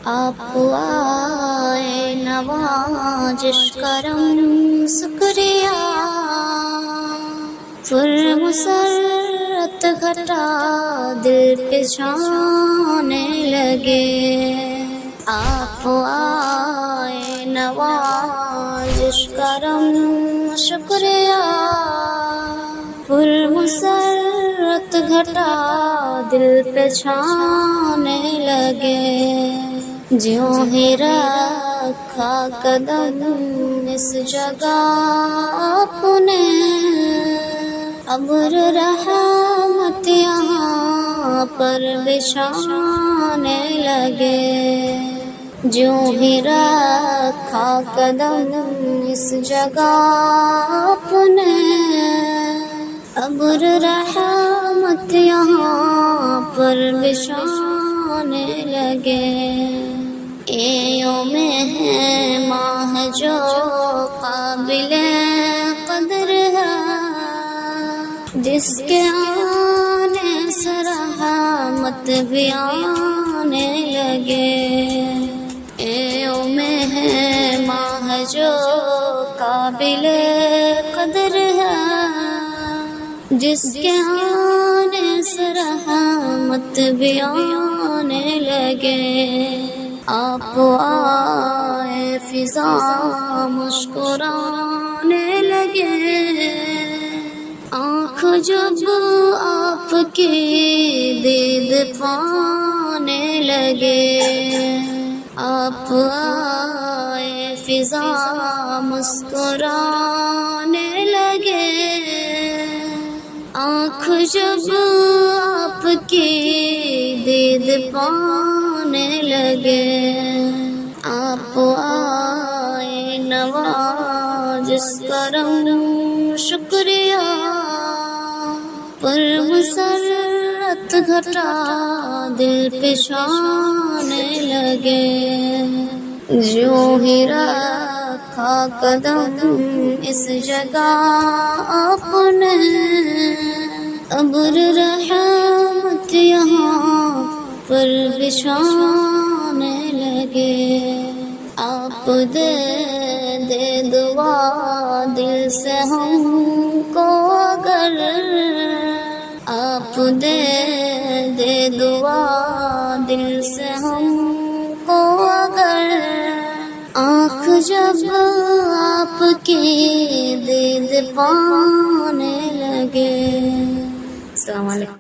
آپ آئے نوازش کرم شکریہ، پر مسرت گھٹا دل پہ چھانے لگے۔ آپ آئے نوازش کرم شکریہ، پر مسرت گھٹا دل پہ چھانے لگے۔ جیوں ہی رکھا قدم اس جگہ آپ نے، ابر رحمت یہاں پر بچھانے لگے۔ جیوں ہی رکھا قدم اس جگہ آپ نے، ابر رحمت یہاں پر بچھانے لگے۔ یہ یوم ہے ماہ جو قابل قدر ہے، جس کے آنے سے رحمت بھی آنے لگے۔ یہ یوم ہے ماہ جو قابل قدر ہے، جس کے آنے سے رحمت بھی آنے لگے۔ آپ آئے فضا مسکرانے لگے، آنکھ جب آپ کی دید پانے لگے۔ آپ آئے فضا مسکرانے لگے، آنکھ جب آپ کی دید پانے لگے۔ آپ آئے نوازش کرم شکریہ، پر مسرت گھٹا دل پہ چھانے لگے۔ جو ہی رکھا قدم اس جگہ آپ نے، ابر رحمت یہاں پر بچھانے لگے۔ آپ دے دعا دل سے ہم کو اگر، آپ دے دعا دل سے ہم کو اگر، آنکھ جب آپ کی دید پانے لگے۔ السلام علیکم۔